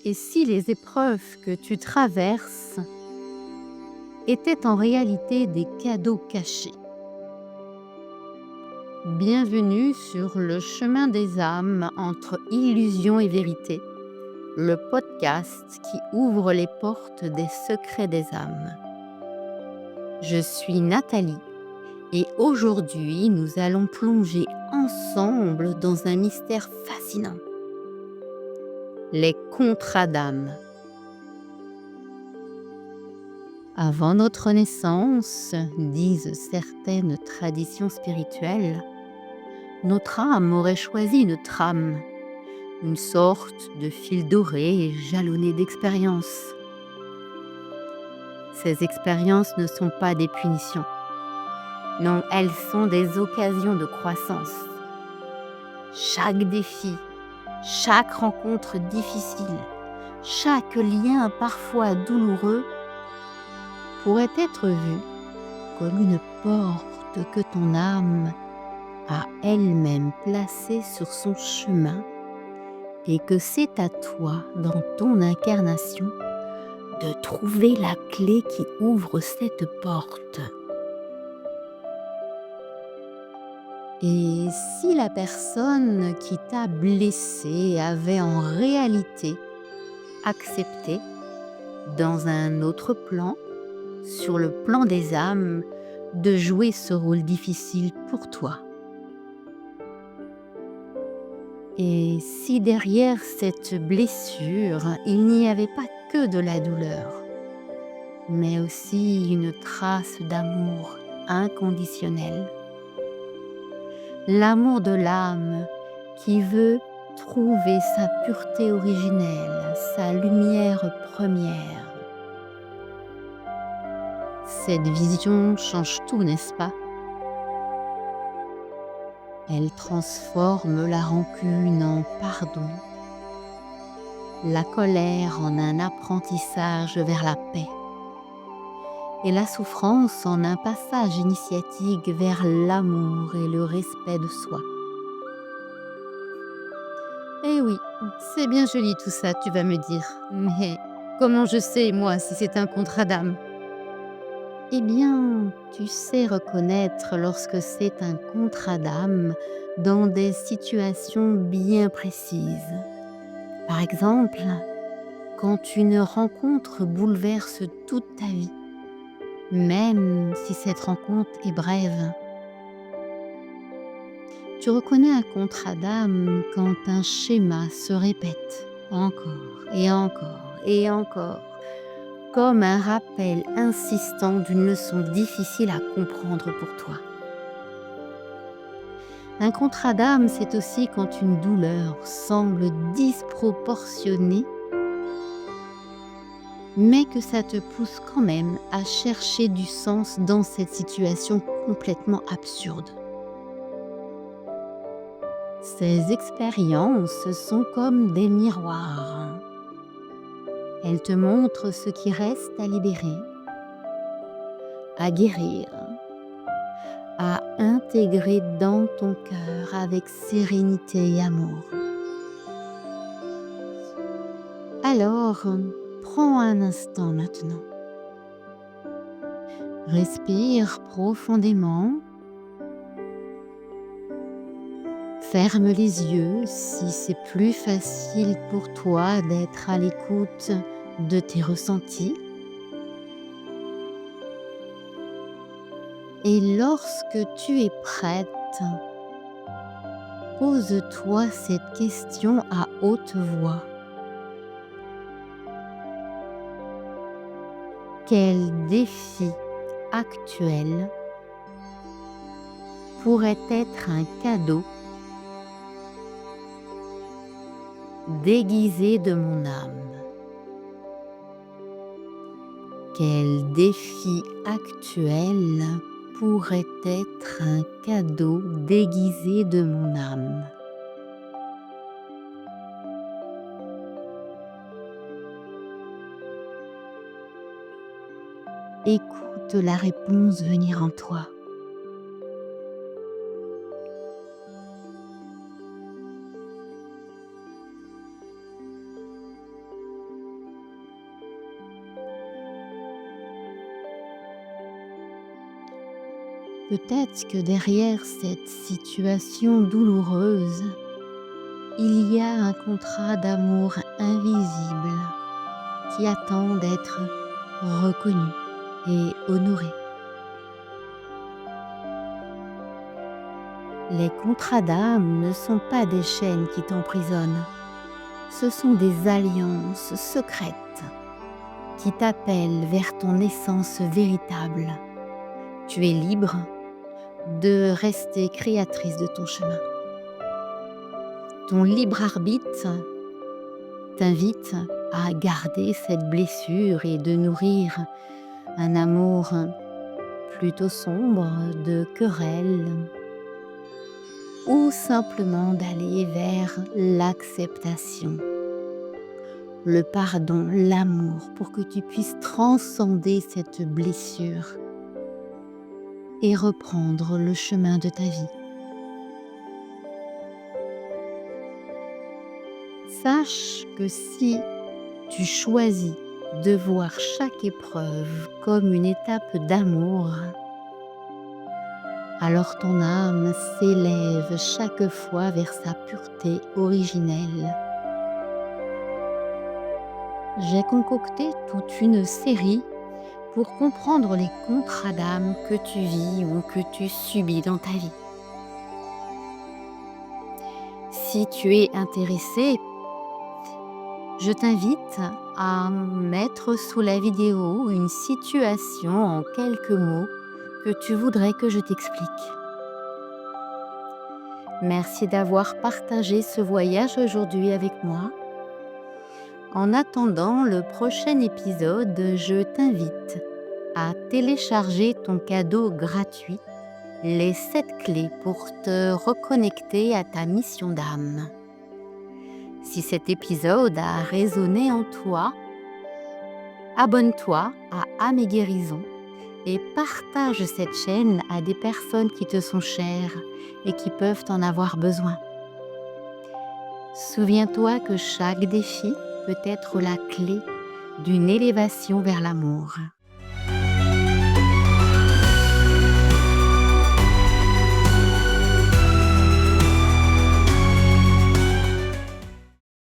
Et si les épreuves que tu traverses étaient en réalité des cadeaux cachés? Bienvenue sur le chemin des âmes entre illusion et vérité, le podcast qui ouvre les portes des secrets des âmes. Je suis Nathalie et aujourd'hui nous allons plonger ensemble dans un mystère fascinant, les contrats d'âme. Avant notre naissance, disent certaines traditions spirituelles, notre âme aurait choisi une trame, une sorte de fil doré jalonné d'expériences. Ces expériences ne sont pas des punitions. Non, elles sont des occasions de croissance. Chaque défi, chaque rencontre difficile, chaque lien parfois douloureux pourrait être vu comme une porte que ton âme a elle-même placée sur son chemin et que c'est à toi, dans ton incarnation, de trouver la clé qui ouvre cette porte. Et si la personne qui t'a blessé avait en réalité accepté, dans un autre plan, sur le plan des âmes, de jouer ce rôle difficile pour toi? Et si derrière cette blessure, il n'y avait pas que de la douleur, mais aussi une trace d'amour inconditionnel, l'amour de l'âme qui veut trouver sa pureté originelle, sa lumière première. Cette vision change tout, n'est-ce pas? Elle transforme la rancune en pardon, la colère en un apprentissage vers la paix et la souffrance en un passage initiatique vers l'amour et le respect de soi. Eh oui, c'est bien joli tout ça, tu vas me dire. Mais comment je sais, moi, si c'est un contrat d'âme? Eh bien, tu sais reconnaître lorsque c'est un contrat d'âme dans des situations bien précises. Par exemple, quand une rencontre bouleverse toute ta vie, même si cette rencontre est brève. Tu reconnais un contrat d'âme quand un schéma se répète encore et encore et encore, comme un rappel insistant d'une leçon difficile à comprendre pour toi. Un contrat d'âme, c'est aussi quand une douleur semble disproportionnée, mais que ça te pousse quand même à chercher du sens dans cette situation complètement absurde. Ces expériences sont comme des miroirs. Elles te montrent ce qui reste à libérer, à guérir, à intégrer dans ton cœur avec sérénité et amour. Alors, prends un instant maintenant. Respire profondément. Ferme les yeux si c'est plus facile pour toi d'être à l'écoute de tes ressentis. Et lorsque tu es prête, pose-toi cette question à haute voix. Quel défi actuel pourrait être un cadeau déguisé de mon âme? Quel défi actuel pourrait être un cadeau déguisé de mon âme? Écoute la réponse venir en toi. Peut-être que derrière cette situation douloureuse, il y a un contrat d'amour invisible qui attend d'être reconnu et honoré. Les contrats d'âme ne sont pas des chaînes qui t'emprisonnent, ce sont des alliances secrètes qui t'appellent vers ton essence véritable. Tu es libre de rester créatrice de ton chemin. Ton libre arbitre t'invite à garder cette blessure et de nourrir un amour plutôt sombre de querelle ou simplement d'aller vers l'acceptation, le pardon, l'amour pour que tu puisses transcender cette blessure et reprendre le chemin de ta vie. Sache que si tu choisis de voir chaque épreuve comme une étape d'amour, alors ton âme s'élève chaque fois vers sa pureté originelle. J'ai concocté toute une série pour comprendre les contrats d'âme que tu vis ou que tu subis dans ta vie. Si tu es intéressé, je t'invite à mettre sous la vidéo une situation en quelques mots que tu voudrais que je t'explique. Merci d'avoir partagé ce voyage aujourd'hui avec moi. En attendant le prochain épisode, je t'invite à télécharger ton cadeau gratuit, les 7 clés pour te reconnecter à ta mission d'âme. Si cet épisode a résonné en toi, abonne-toi à Âme et Guérison et partage cette chaîne à des personnes qui te sont chères et qui peuvent en avoir besoin. Souviens-toi que chaque défi peut être la clé d'une élévation vers l'amour.